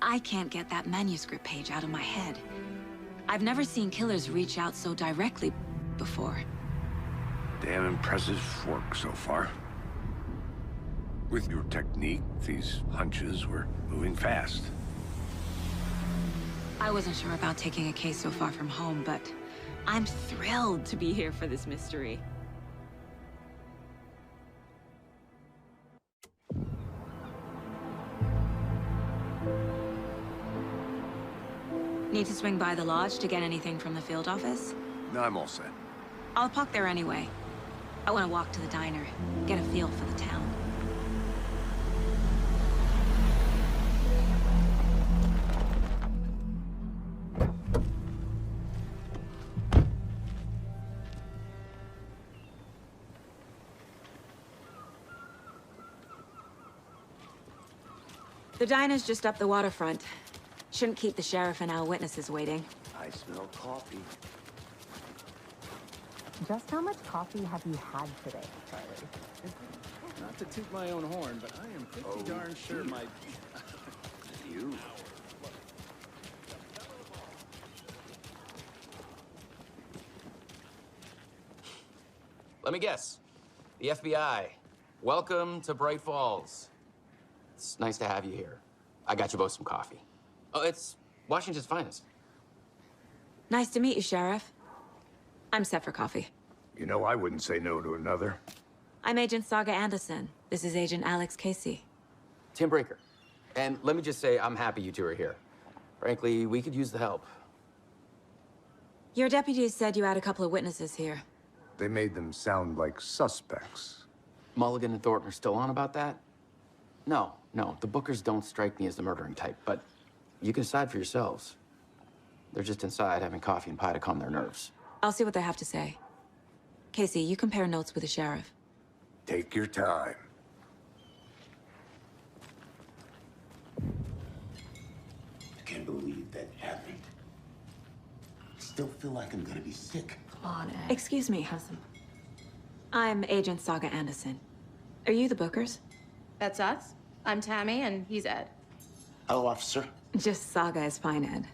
I can't get that manuscript page out of my head. I've never seen killers reach out so directly before. Damn impressive work so far. With your technique, these hunches were moving fast. I wasn't sure about taking a case so far from home, but I'm thrilled to be here for this mystery. Need to swing by the lodge to get anything from the field office? No, I'm all set. I'll park there anyway. I want to walk to the diner, get a feel for the town. The diner's just up the waterfront. Shouldn't keep the sheriff and our witnesses waiting. I smell coffee. Just how much coffee have you had today, Charlie? Not to toot my own horn, but I am pretty darn sure my... You? Let me guess. The FBI. Welcome to Bright Falls. It's nice to have you here. I got you both some coffee. Oh, it's Washington's finest. Nice to meet you, Sheriff. I'm set for coffee. You know, I wouldn't say no to another. I'm Agent Saga Anderson. This is Agent Alex Casey. Tim Breaker. And let me just say, I'm happy you two are here. Frankly, we could use the help. Your deputies said you had a couple of witnesses here. They made them sound like suspects. Mulligan and Thornton are still on about that? No, the Bookers don't strike me as the murdering type, but you can decide for yourselves. They're just inside having coffee and pie to calm their nerves. I'll see what they have to say. Casey, you compare notes with the sheriff. Take your time. I can't believe that happened. I still feel like I'm gonna be sick. Come on, Ed. Excuse me. I'm Agent Saga Anderson. Are you the Bookers? That's us. I'm Tammy, and he's Ed. Hello, officer. Just Saga is fine, Ed.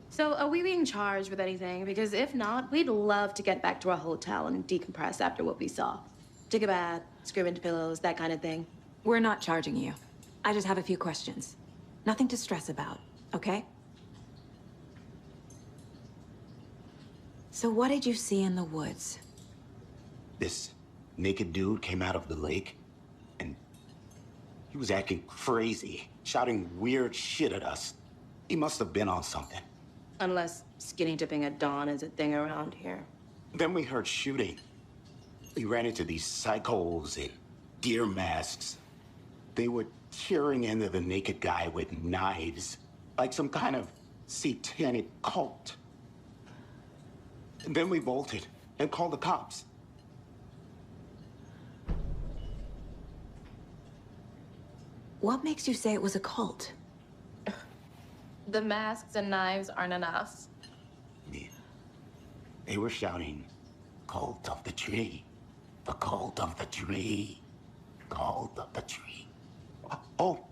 So, are we being charged with anything? Because if not, we'd love to get back to our hotel and decompress after what we saw. Take a bath, scream into pillows, that kind of thing. We're not charging you. I just have a few questions. Nothing to stress about, okay? So what did you see in the woods? This naked dude came out of the lake, and he was acting crazy, shouting weird shit at us. He must have been on something. Unless skinny dipping at dawn is a thing around here. Then we heard shooting. We ran into these psychos in deer masks. They were tearing into the naked guy with knives, like some kind of satanic cult. And then we bolted and called the cops. What makes you say it was a cult? The masks and knives aren't enough. Yeah. They were shouting, "Cult of the tree, the cult of the tree, cult of the tree." Oh,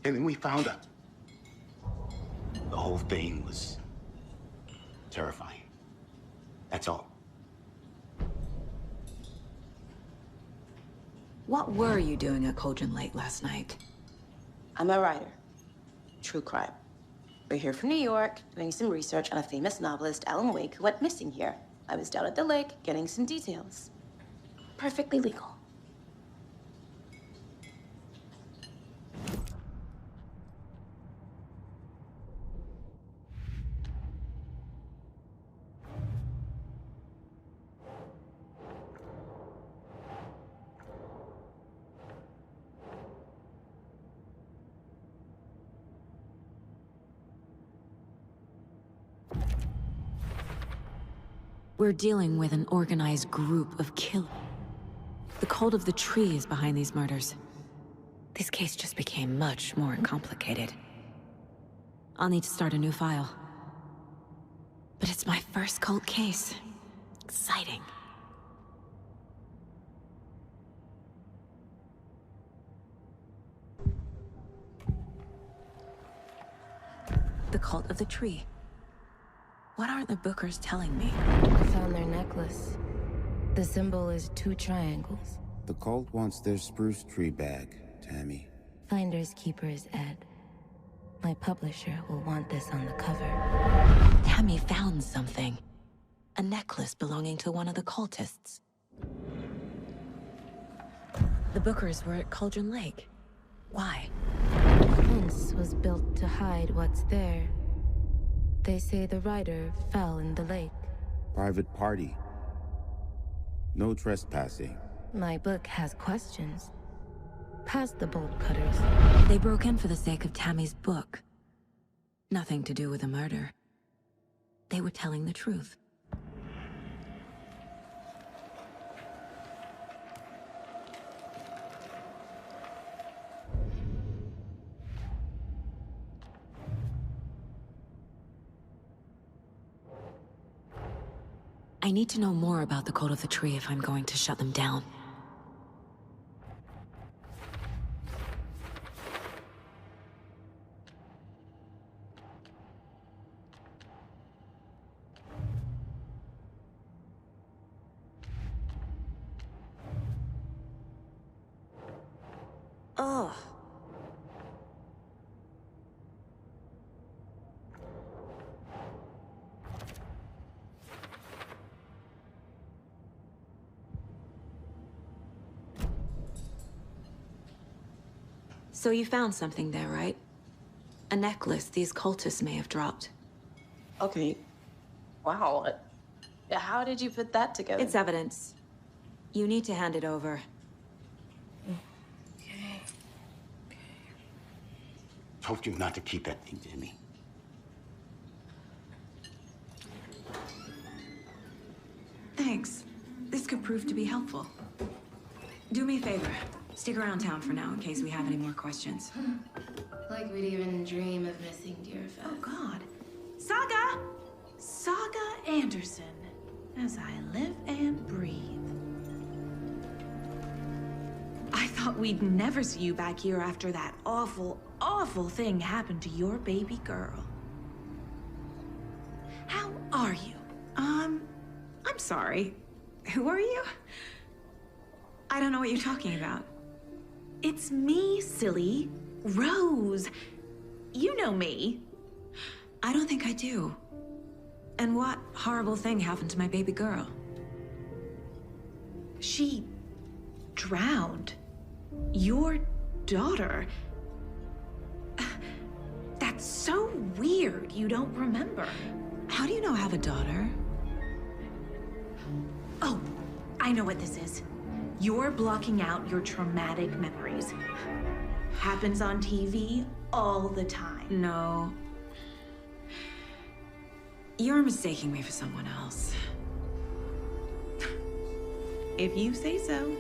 and then we found her. The whole thing was terrifying. That's all. What were you doing at Cauldron Lake last night? I'm a writer. True crime. We're here from New York, doing some research on a famous novelist, Alan Wake, who went missing here. I was down at the lake, getting some details. Perfectly legal. We're dealing with an organized group of killers. The cult of the tree is behind these murders. This case just became much more complicated. I'll need to start a new file. But it's my first cult case. Exciting. The cult of the tree. What aren't the Bookers telling me? I found their necklace. The symbol is 2 triangles. The cult wants their spruce tree back, Tammy. Finders keepers, Ed. My publisher will want this on the cover. Tammy found something. A necklace belonging to one of the cultists. The Bookers were at Cauldron Lake. Why? The fence was built to hide what's there. They say the rider fell in the lake. Private party. No trespassing. My book has questions. Past the bolt cutters. They broke in for the sake of Tammy's book. Nothing to do with a murder. They were telling the truth. I need to know more about the Cult of the Tree if I'm going to shut them down. Ugh. So you found something there, right? A necklace these cultists may have dropped. Okay. Wow. How did you put that together? It's evidence. You need to hand it over. Told you not to keep that thing, Jimmy. Thanks. This could prove to be helpful. Do me a favor. Stick around town for now in case we have any more questions. Like we'd even dream of missing Deerfest. Oh, God. Saga! Saga Anderson. As I live and breathe. I thought we'd never see you back here after that awful, awful thing happened to your baby girl. How are you? I'm sorry. Who are you? I don't know what you're talking about. It's me, silly. Rose. You know me. I don't think I do. And what horrible thing happened to my baby girl? She drowned. Your daughter. That's so weird you don't remember. How do you know I have a daughter? Oh, I know what this is. You're blocking out your traumatic memories. Happens on TV all the time. No. You're mistaking me for someone else. If you say so.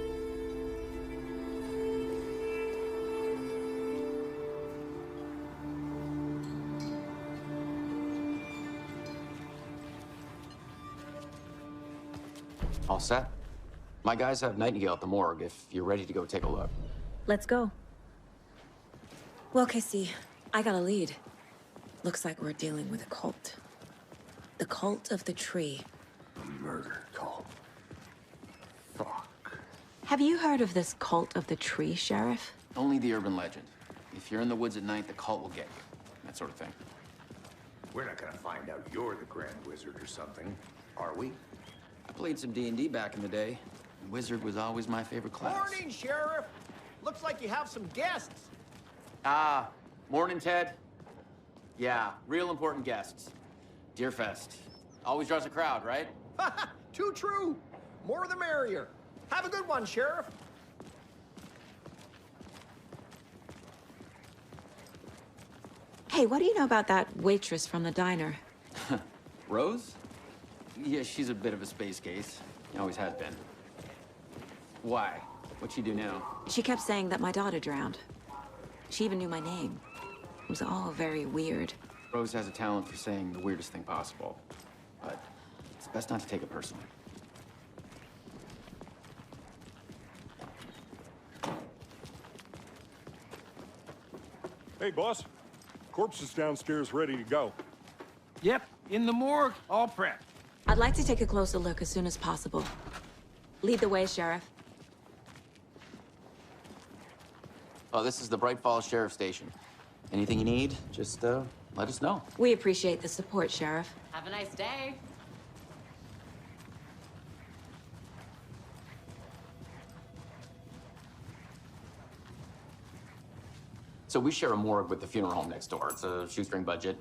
All set? My guys have Nightingale at the morgue if you're ready to go take a look. Let's go. Well, Casey, I got a lead. Looks like we're dealing with a cult. The Cult of the Tree. A murder cult. Fuck. Have you heard of this Cult of the Tree, Sheriff? Only the urban legend. If you're in the woods at night, the cult will get you. That sort of thing. We're not gonna find out you're the Grand Wizard or something, are we? I played some D&D back in the day. Wizard was always my favorite class. Morning, Sheriff. Looks like you have some guests. Ah, morning, Ted. Yeah, real important guests. Deerfest. Always draws a crowd, right? Too true. More the merrier. Have a good one, Sheriff. Hey, what do you know about that waitress from the diner? Rose? Yeah, she's a bit of a space case. Always has been. Why? What'd she do now? She kept saying that my daughter drowned. She even knew my name. It was all very weird. Rose has a talent for saying the weirdest thing possible. But it's best not to take it personally. Hey, boss. Corpse is downstairs ready to go. Yep, in the morgue, all prepped. I'd like to take a closer look as soon as possible. Lead the way, Sheriff. Oh, this is the Bright Falls Sheriff Station. Anything you need, just let us know. We appreciate the support, Sheriff. Have a nice day. So we share a morgue with the funeral home next door. It's a shoestring budget.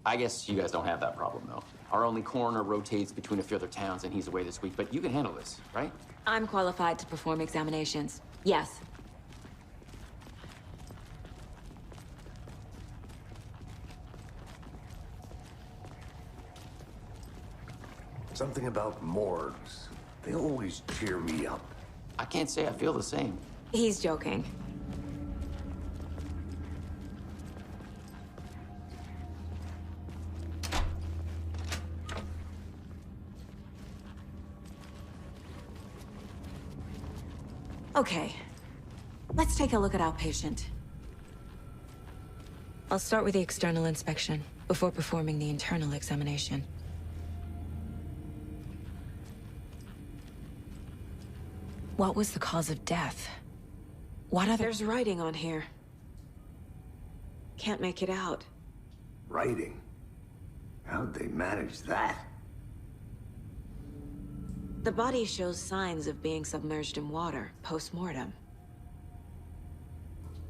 I guess you guys don't have that problem, though. Our only coroner rotates between a few other towns, and he's away this week, but you can handle this, right? I'm qualified to perform examinations. Yes. Something about morgues. They always cheer me up. I can't say I feel the same. He's joking. Okay, let's take a look at our patient. I'll start with the external inspection before performing the internal examination. What was the cause of death? What other— There's writing on here. Can't make it out. Writing? How'd they manage that? The body shows signs of being submerged in water, post-mortem.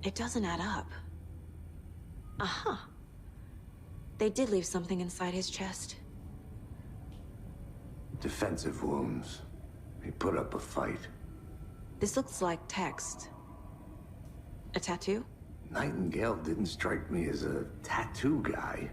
It doesn't add up. Uh-huh. They did leave something inside his chest. Defensive wounds. He put up a fight. This looks like text. A tattoo? Nightingale didn't strike me as a tattoo guy.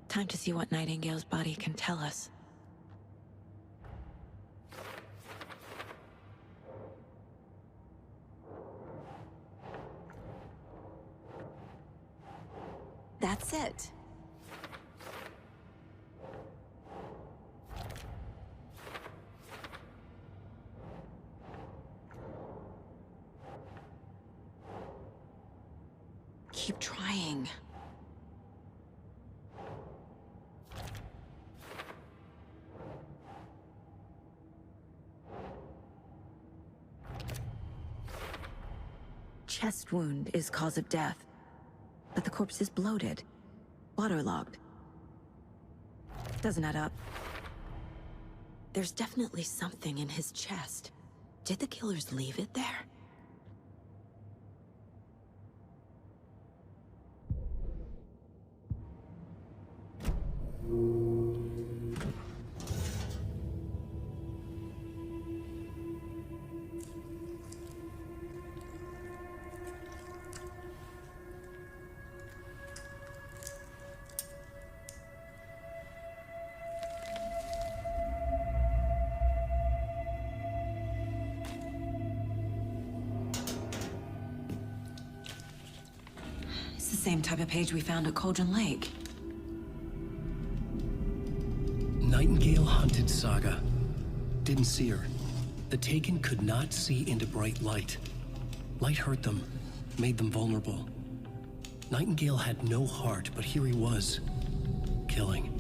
Time to see what Nightingale's body can tell us. That's it. Keep trying. Chest wound is cause of death, but the corpse is bloated, waterlogged. Doesn't add up. There's definitely something in his chest. Did the killers leave it there? It's the same type of page we found at Cauldron Lake. Nightingale hunted Saga. Didn't see her. The Taken could not see into bright light. Light hurt them, made them vulnerable. Nightingale had no heart, but here he was, killing.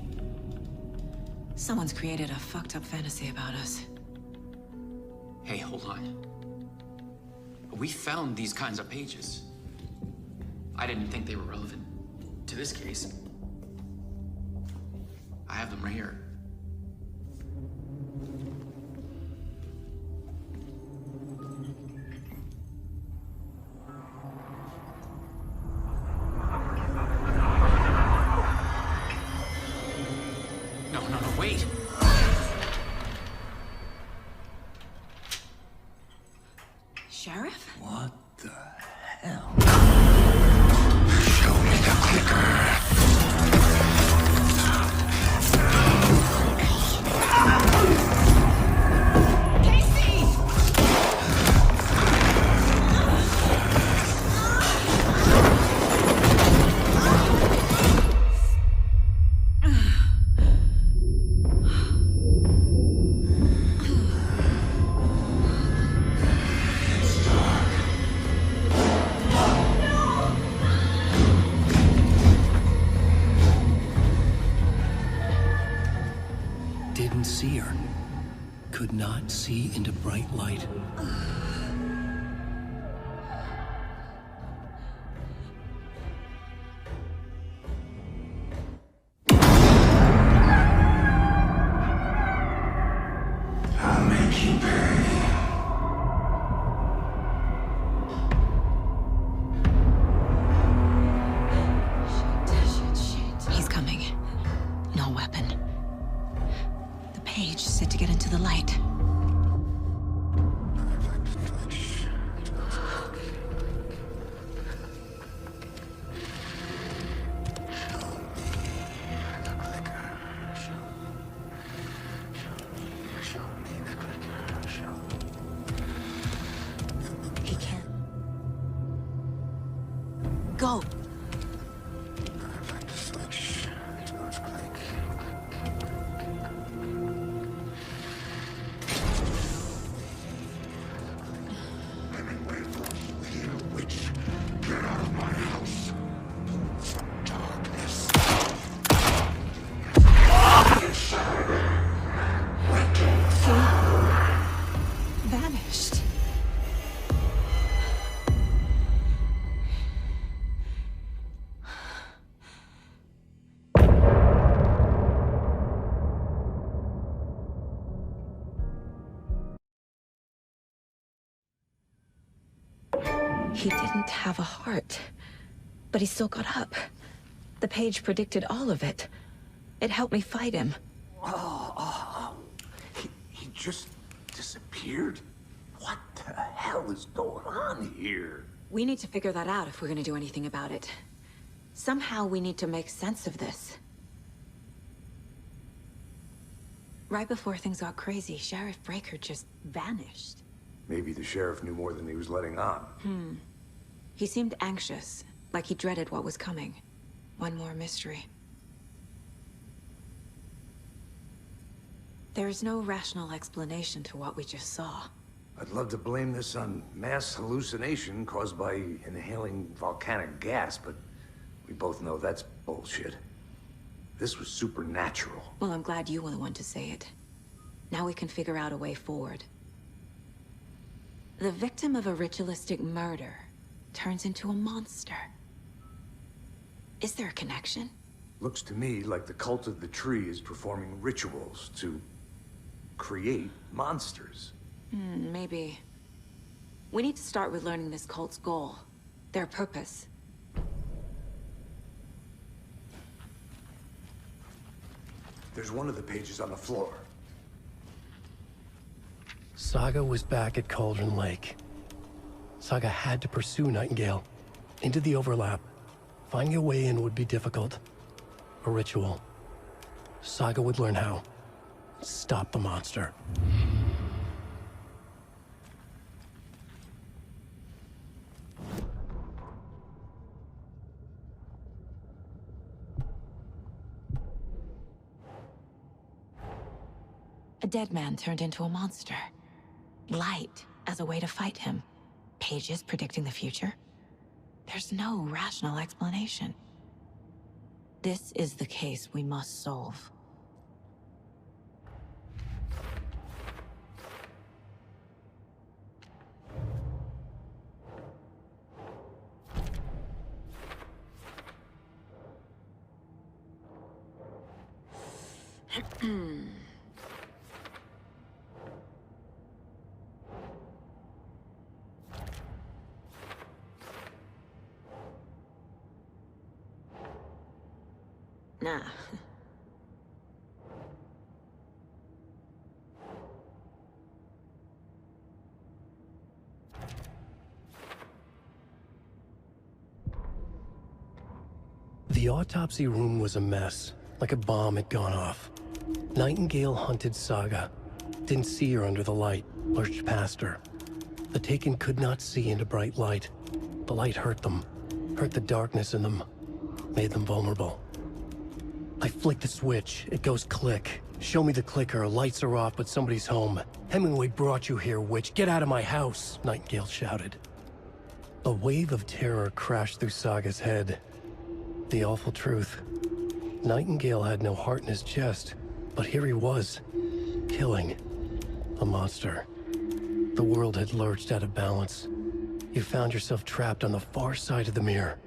Someone's created a fucked up fantasy about us. Hey, hold on. We found these kinds of pages. I didn't think they were relevant to this case. I have them right here. No, wait. Sheriff? What the hell? Show me the clicker. Casey! Didn't see her. Could not see into bright light. I'll make you pay. He's coming. No weapon. The page said to get into the light. He can't. Go. Vanished. He didn't have a heart, but he still got up. The page predicted all of it. It helped me fight him. He just disappeared? What the hell is going on here? We need to figure that out if we're gonna do anything about it. Somehow we need to make sense of this. Right before things got crazy, Sheriff Breaker just vanished. Maybe the sheriff knew more than he was letting on. He seemed anxious, like he dreaded what was coming. One more mystery. There's no rational explanation to what we just saw. I'd love to blame this on mass hallucination caused by inhaling volcanic gas, but we both know that's bullshit. This was supernatural. Well, I'm glad you were the one to say it. Now we can figure out a way forward. The victim of a ritualistic murder turns into a monster. Is there a connection? Looks to me like the cult of the tree is performing rituals to create monsters. Maybe. We need to start with learning this cult's goal. Their purpose. There's one of the pages on the floor. Saga was back at Cauldron Lake. Saga had to pursue Nightingale. Into the overlap. Finding a way in would be difficult. A ritual. Saga would learn how. Stop the monster. A dead man turned into a monster. Light as a way to fight him. Pages predicting the future. There's no rational explanation. This is the case we must solve. Nah. The autopsy room was a mess, like a bomb had gone off. Nightingale hunted Saga. Didn't see her under the light, lurched past her. The Taken could not see into bright light. The light hurt them, hurt the darkness in them, made them vulnerable. I flick the switch, it goes click. Show me the clicker, lights are off, but somebody's home. Hemingway brought you here, witch. Get out of my house, Nightingale shouted. A wave of terror crashed through Saga's head. The awful truth. Nightingale had no heart in his chest, But here he was, killing a monster. The world had lurched out of balance. You found yourself trapped on the far side of the mirror.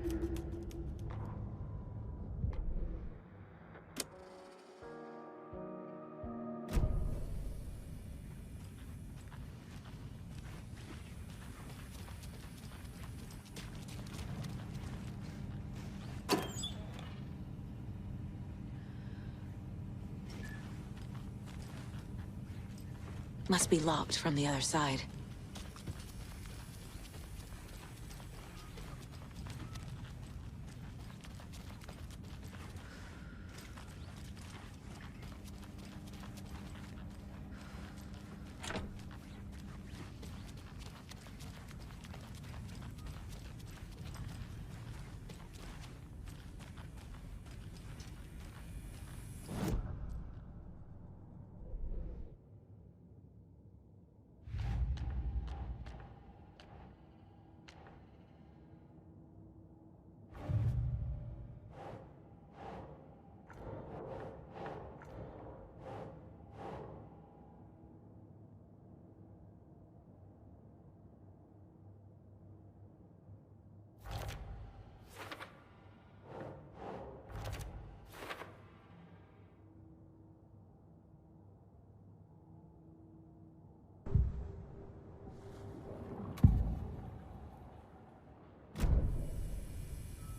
Must be locked from the other side.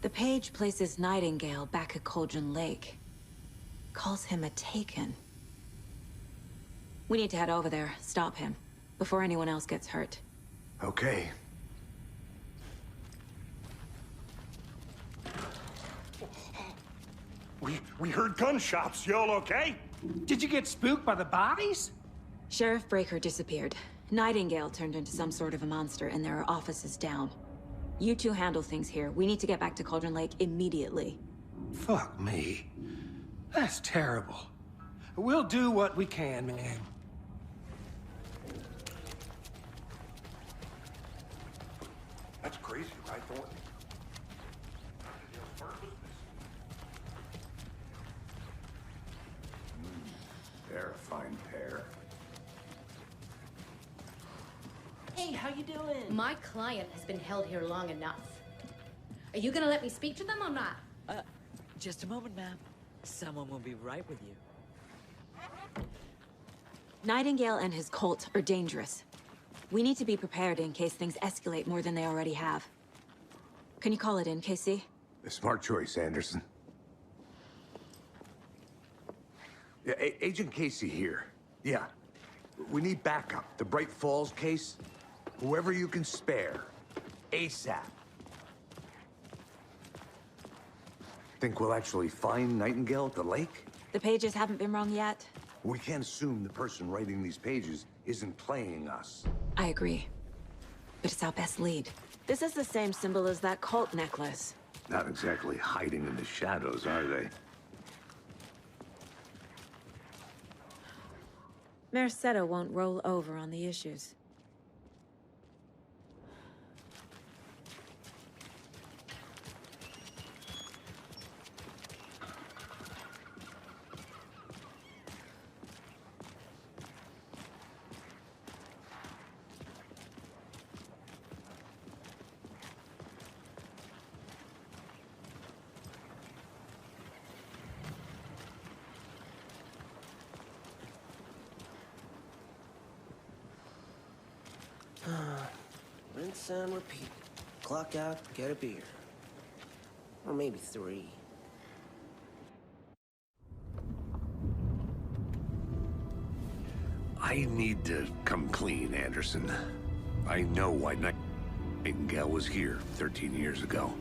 The page places Nightingale back at Cauldron Lake. Calls him a Taken. We need to head over there, stop him, before anyone else gets hurt. Okay. We heard gunshots. Y'all okay? Did you get spooked by the bodies? Sheriff Breaker disappeared. Nightingale turned into some sort of a monster, and there are offices down. You two handle things here. We need to get back to Cauldron Lake immediately. Fuck me. That's terrible. We'll do what we can, man. That's crazy, right, Thornton? They're a fine pair. Hey, how you doing? My client has been held here long enough. Are you gonna let me speak to them or not? Just a moment, ma'am. Someone will be right with you. Nightingale and his cult are dangerous. We need to be prepared in case things escalate more than they already have. Can you call it in, KC? A smart choice, Anderson. Yeah, Agent Casey here. Yeah. We need backup. The Bright Falls case. Whoever you can spare. ASAP. Think we'll actually find Nightingale at the lake? The pages haven't been wrong yet. We can't assume the person writing these pages isn't playing us. I agree. But it's our best lead. This is the same symbol as that cult necklace. Not exactly hiding in the shadows, are they? Mercado won't roll over on the issues. Rinse and repeat. Clock out, get a beer. Or maybe 3. I need to come clean, Anderson. I know why Nightingale was here 13 years ago.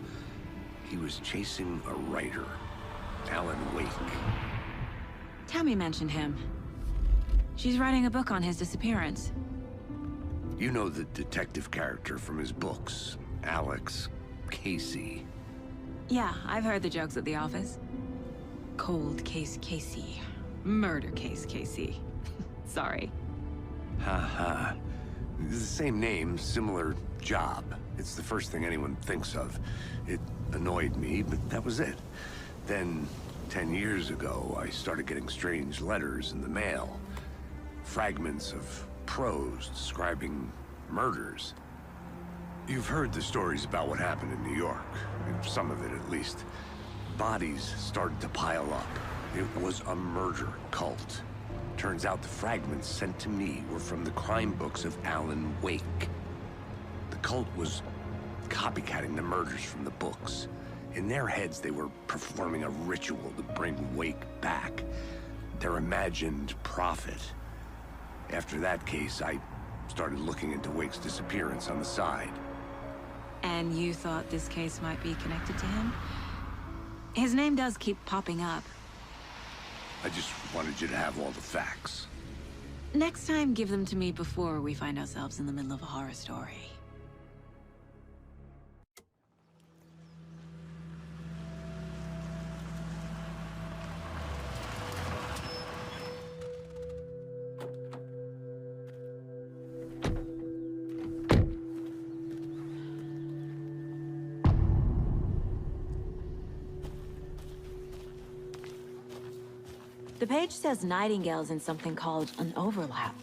He was chasing a writer, Alan Wake. Tammy mentioned him. She's writing a book on his disappearance. You know the detective character from his books, Alex Casey. Yeah, I've heard the jokes at the office. Cold case Casey. Murder case Casey. Sorry. Ha. The same name, similar job. It's the first thing anyone thinks of. It annoyed me, but that was it. Then 10 years ago, I started getting strange letters in the mail. Fragments of prose describing murders. You've heard the stories about what happened in New York. Some of it, at least. Bodies started to pile up. It was a murder cult. Turns out the fragments sent to me were from the crime books of Alan Wake. The cult was copycatting the murders from the books. In their heads, they were performing a ritual to bring Wake back. Their imagined prophet. After that case, I started looking into Wake's disappearance on the side. And you thought this case might be connected to him? His name does keep popping up. I just wanted you to have all the facts. Next time, give them to me before we find ourselves in the middle of a horror story. The page says Nightingale's in something called an overlap.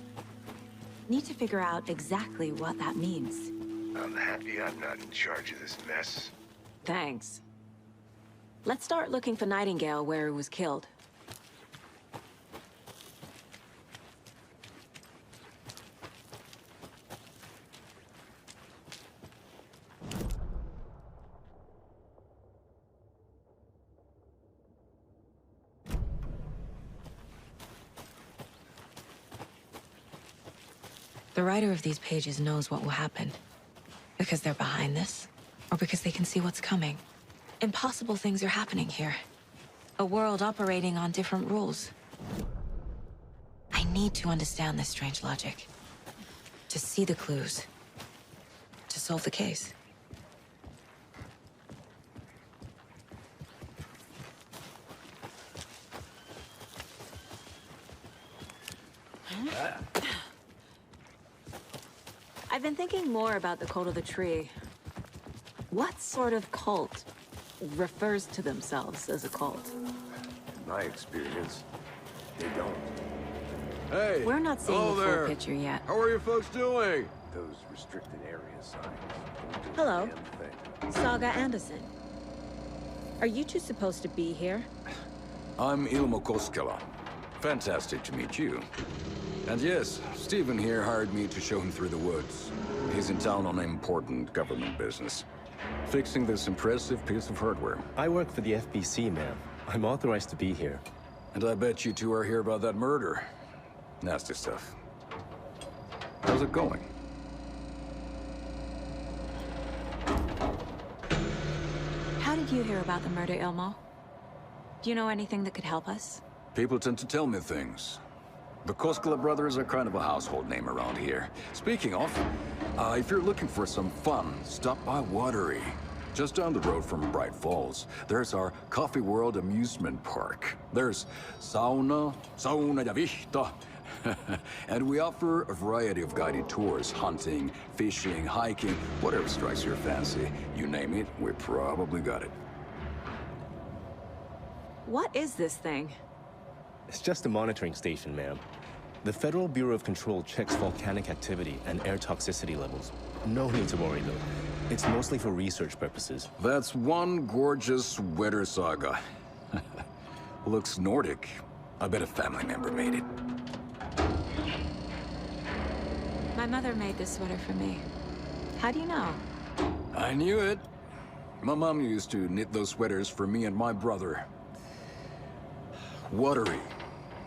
Need to figure out exactly what that means. I'm happy I'm not in charge of this mess. Thanks. Let's start looking for Nightingale where he was killed. The writer of these pages knows what will happen. Because they're behind this, or because they can see what's coming. Impossible things are happening here. A world operating on different rules. I need to understand this strange logic. To see the clues. To solve the case. I've been thinking more about the cult of the tree. What sort of cult refers to themselves as a cult? In my experience, they don't. Hey! We're not seeing hello the full there. picture yet. How are you folks doing? Those restricted area signs don't do Hello. a damn thing. Saga Anderson. Are you two supposed to be here? I'm Ilmo Koskela. Fantastic to meet you. And yes, Stephen here hired me to show him through the woods. He's in town on important government business. Fixing this impressive piece of hardware. I work for the FBC, ma'am. I'm authorized to be here. And I bet you two are here about that murder. Nasty stuff. How's it going? How did you hear about the murder, Ilmo? Do you know anything that could help us? People tend to tell me things. The Koskela brothers are kind of a household name around here. Speaking of, if you're looking for some fun, stop by Watery. Just down the road from Bright Falls, there's our Coffee World amusement park. There's sauna ja vihta. And we offer a variety of guided tours, hunting, fishing, hiking, whatever strikes your fancy. You name it, we probably got it. What is this thing? It's just a monitoring station, ma'am. The Federal Bureau of Control checks volcanic activity and air toxicity levels. No need to worry, though. It's mostly for research purposes. That's one gorgeous sweater, Saga. Looks Nordic. I bet a family member made it. My mother made this sweater for me. How do you know? I knew it. My mom used to knit those sweaters for me and my brother. Watery,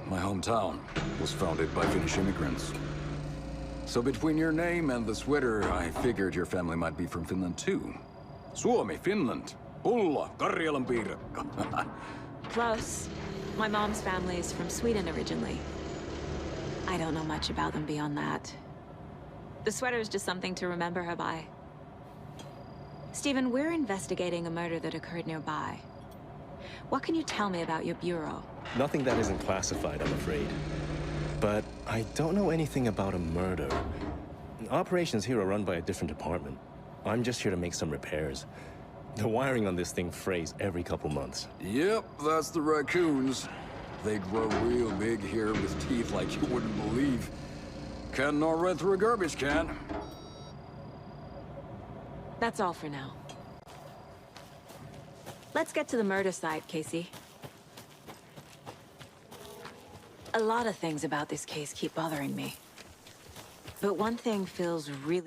my hometown, was founded by Finnish immigrants. So between your name and the sweater, I figured your family might be from Finland too. Suomi, Finland. Pulla, Karjalan piirakka. Close. My mom's family is from Sweden originally. I don't know much about them beyond that. The sweater is just something to remember her by. Stephen, we're investigating a murder that occurred nearby. What can you tell me about your bureau? Nothing that isn't classified, I'm afraid. But I don't know anything about a murder. Operations here are run by a different department. I'm just here to make some repairs. The wiring on this thing frays every couple months. Yep, that's the raccoons. They grow real big here with teeth like you wouldn't believe. Can't gnaw right through a garbage can. That's all for now. Let's get to the murder site, Casey. A lot of things about this case keep bothering me. But one thing feels really